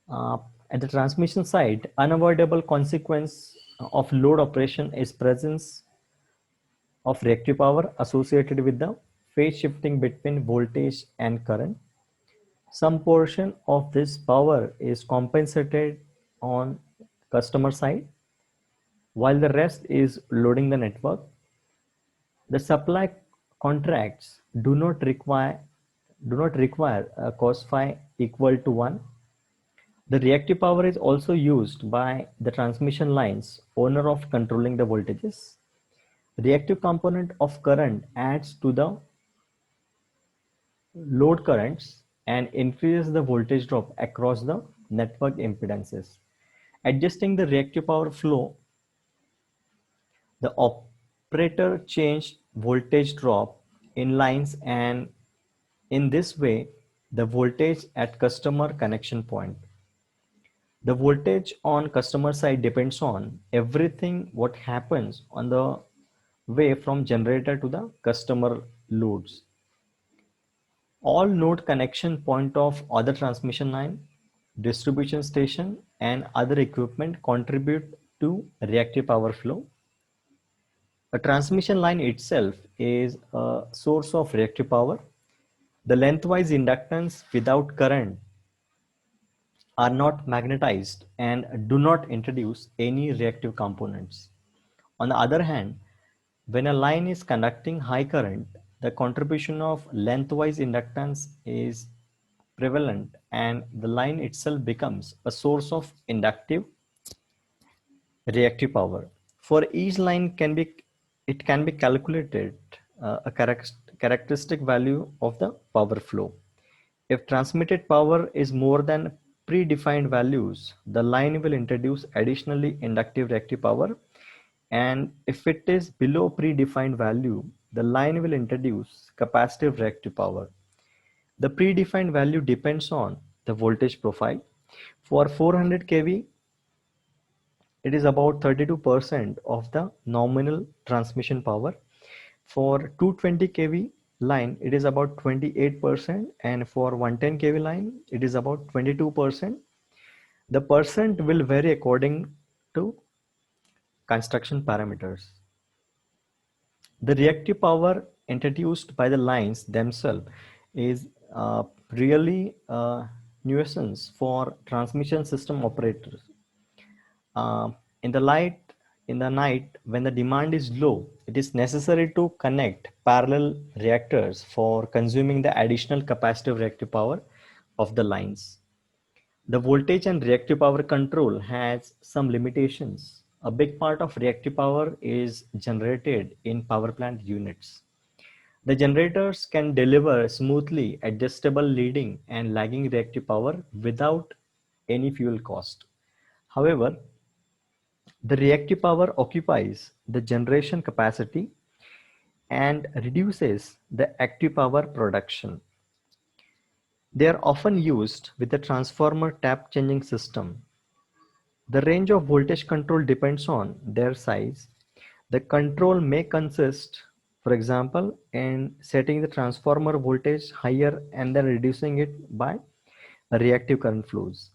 Uh, at the transmission side, unavoidable consequence of load operation is presence of reactive power associated with the phase shifting between voltage and current. Some portion of this power is compensated on customer side, while the rest is loading the network. The supply contracts do not require a cos phi equal to 1. The reactive power is also used by the transmission lines owner of controlling the voltages. Reactive component of current adds to the load currents and increases the voltage drop across the network impedances. Adjusting the reactive power flow, the operator changed voltage drop in lines, and in this way the voltage at customer connection point. The voltage on customer side depends on everything what happens on the way from generator to the customer loads. All node connection point of other transmission line, distribution station and other equipment contribute to reactive power flow. A transmission line itself is a source of reactive power. The lengthwise inductance without current are not magnetized and do not introduce any reactive components. On the other hand, when a line is conducting high current, the contribution of lengthwise inductance is prevalent and the line itself becomes a source of inductive reactive power. For each line it can be calculated a characteristic value of the power flow. If transmitted power is more than predefined values, the line will introduce additionally inductive reactive power, and if it is below predefined value, the line will introduce capacitive reactive power. The predefined value depends on the voltage profile. For 400 kV, it is about 32% of the nominal transmission power. For 220 kV line, it is about 28%, and for 110 kV line, it is about 22%. The percent will vary according to construction parameters. The reactive power introduced by the lines themselves is really a nuisance for transmission system operators. Uh, in the light, in the night, when the demand is low, it is necessary to connect parallel reactors for consuming the additional capacitive reactive power of the lines. The voltage and reactive power control has some limitations. A big part of reactive power is generated in power plant units. The generators can deliver smoothly adjustable leading and lagging reactive power without any fuel cost. However, the reactive power occupies the generation capacity and reduces the active power production. They are often used with the transformer tap changing system. The range of voltage control depends on their size. The control may consist, for example, in setting the transformer voltage higher and then reducing it by reactive current flows.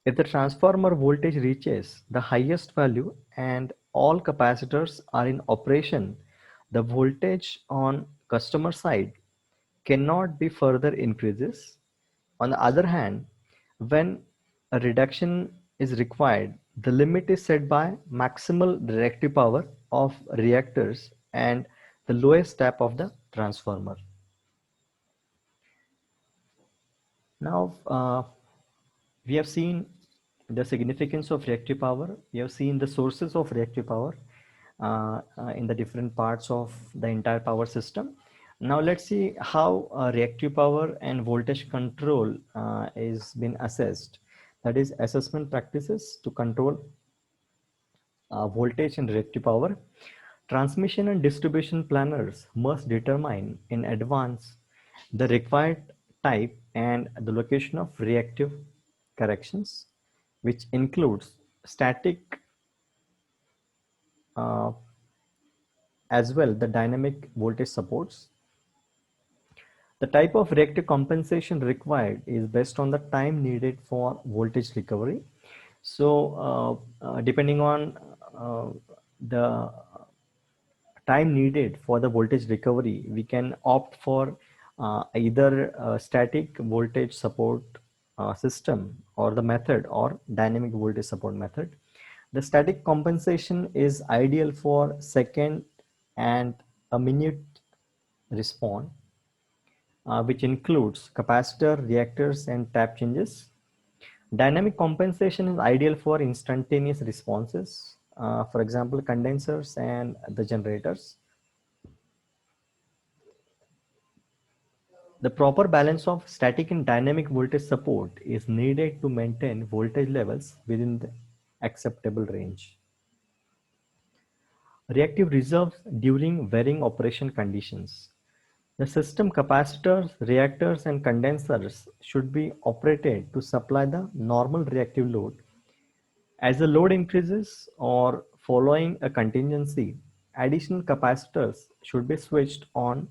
If the transformer voltage reaches the highest value and all capacitors are in operation, the voltage on customer side cannot be further increases. On the other hand, when a reduction is required, the limit is set by maximal reactive power of reactors and the lowest step of the transformer. Now, we have seen the significance of reactive power. We have seen the sources of reactive power in the different parts of the entire power system. Now let's see how reactive power and voltage control is been assessed. That is assessment practices to control voltage and reactive power. Transmission and distribution planners must determine in advance the required type and the location of reactive corrections, which includes static uh, as well the dynamic voltage supports. The type of reactive compensation required is based on the time needed for voltage recovery. So, depending on the time needed for the voltage recovery, we can opt for either static voltage support system or the method, or dynamic voltage support method. The static compensation is ideal for second and a minute response, which includes capacitor, reactors, and tap changes. Dynamic compensation is ideal for instantaneous responses, for example, condensers and the generators. The proper balance of static and dynamic voltage support is needed to maintain voltage levels within the acceptable range. Reactive reserves during varying operation conditions. The system capacitors, reactors, and condensers should be operated to supply the normal reactive load. As the load increases or following a contingency, additional capacitors should be switched on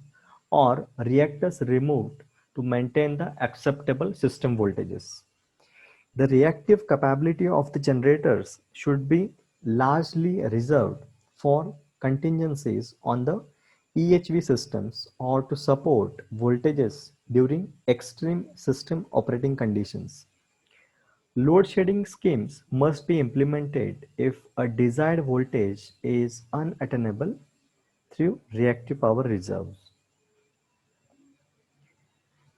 or reactors removed to maintain the acceptable system voltages. The reactive capability of the generators should be largely reserved for contingencies on the EHV systems or to support voltages during extreme system operating conditions. Load shedding schemes must be implemented if a desired voltage is unattainable through reactive power reserves.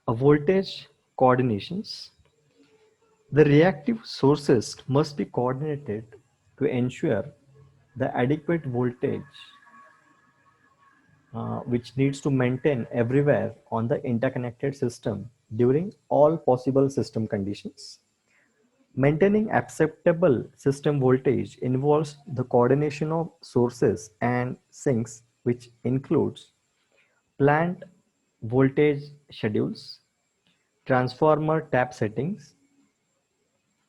A voltage coordinations. The reactive sources must be coordinated to ensure the adequate voltage which needs to maintain everywhere on the interconnected system during all possible system conditions. Maintaining acceptable system voltage involves the coordination of sources and sinks, which includes plant voltage schedules, transformer tap settings,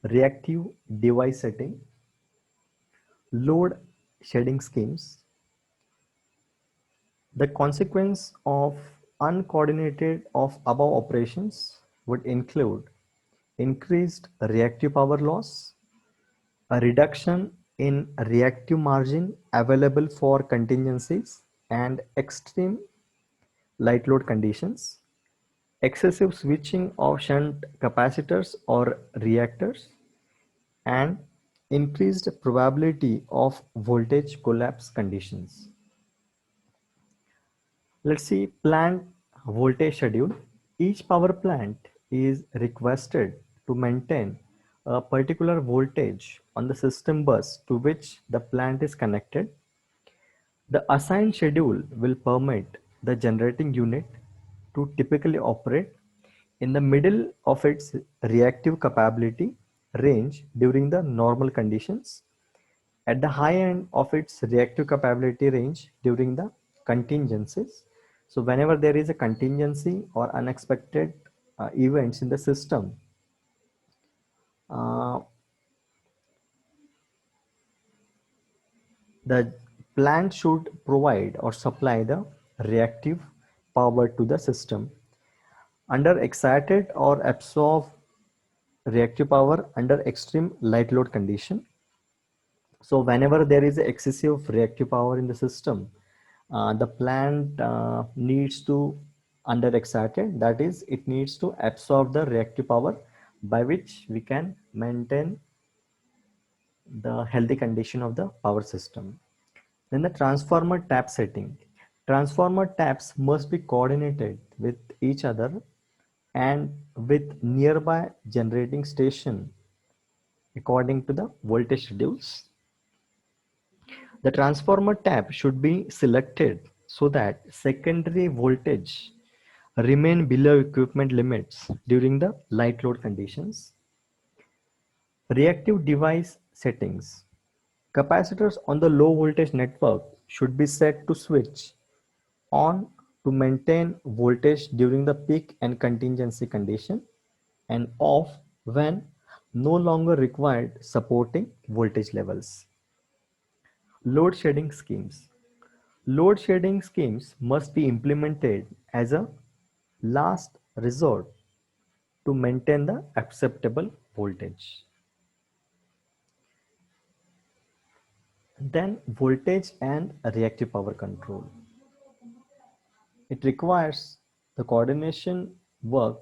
reactive device setting, load shedding schemes. The consequence of uncoordinated of above operations would include increased reactive power loss, a reduction in reactive margin available for contingencies and extreme light load conditions, excessive switching of shunt capacitors or reactors, and increased probability of voltage collapse conditions. Let's see plant voltage schedule. Each power plant is requested to maintain a particular voltage on the system bus to which the plant is connected. The assigned schedule will permit the generating unit to typically operate in the middle of its reactive capability range during the normal conditions, at the high end of its reactive capability range during the contingencies. So whenever there is a contingency or unexpected events in the system, uh, the plant should provide or supply the reactive power to the system. Under excited or absorb reactive power under extreme light load condition. So whenever there is excessive reactive power in the system, the plant needs to under excited, that is it needs to absorb the reactive power by which we can maintain the healthy condition of the power system. Then the transformer tap setting. Transformer taps must be coordinated with each other and with nearby generating station according to the voltage schedules. The transformer tap should be selected so that secondary voltage remain below equipment limits during the light load conditions. Reactive device settings. Capacitors on the low voltage network should be set to switch on to maintain voltage during the peak and contingency condition, and off when no longer required supporting voltage levels. Load shedding schemes. Load shedding schemes must be implemented as a last resort to maintain the acceptable voltage. Then voltage and reactive power control. It requires the coordination work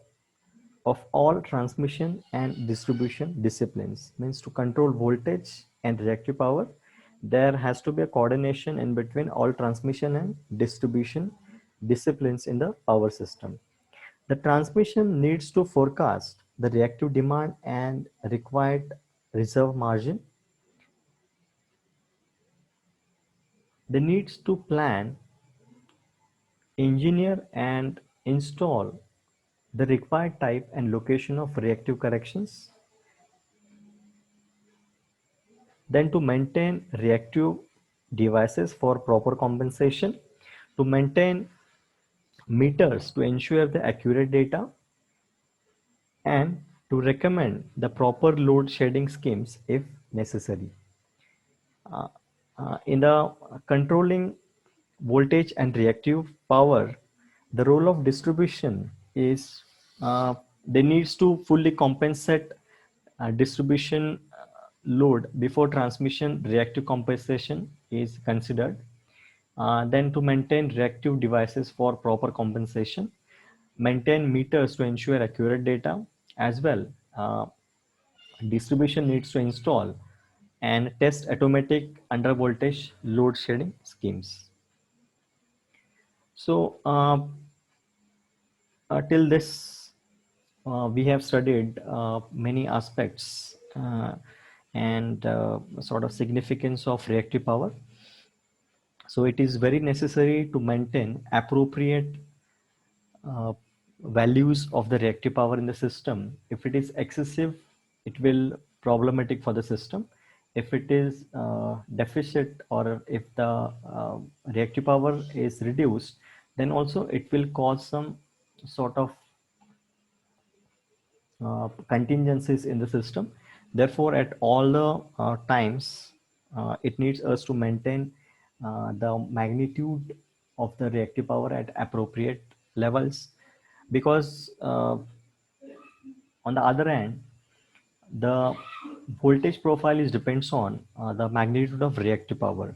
of all transmission and distribution disciplines. Means to control voltage and reactive power, there has to be a coordination in between all transmission and distribution disciplines in the power system. The transmission needs to forecast the reactive demand and required reserve margin. They needs to plan, engineer and install the required type and location of reactive corrections. Then to maintain reactive devices for proper compensation, to maintain meters to ensure the accurate data, and to recommend the proper load shedding schemes if necessary. Uh, in the controlling voltage and reactive power, the role of distribution is they needs to fully compensate distribution load before transmission reactive compensation is considered. Then to maintain reactive devices for proper compensation, maintain meters to ensure accurate data as well. Distribution needs to install and test automatic under voltage load shedding schemes. So till this we have studied many aspects and sort of significance of reactive power. So it is very necessary to maintain appropriate uh, values of the reactive power in the system. If it is excessive, it will problematic for the system. If it is deficit, or if the reactive power is reduced, then also it will cause some sort of contingencies in the system. Therefore, at all the times, it needs us to maintain the magnitude of the reactive power at appropriate levels, because on the other hand, the voltage profile is depends on the magnitude of reactive power,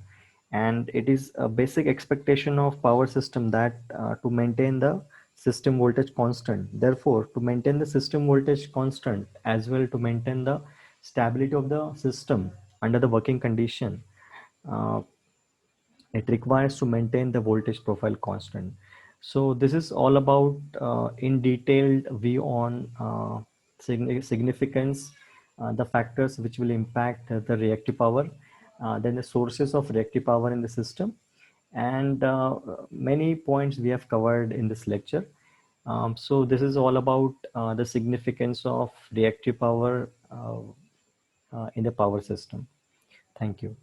and it is a basic expectation of power system that to maintain the system voltage constant. Therefore, to maintain the system voltage constant as well to maintain the stability of the system under the working condition, uh, it requires to maintain the voltage profile constant. So this is all about in detailed view on significance, the factors which will impact the reactive power, then the sources of reactive power in the system, and many points we have covered in this lecture. So this is all about the significance of reactive power in the power system. Thank you.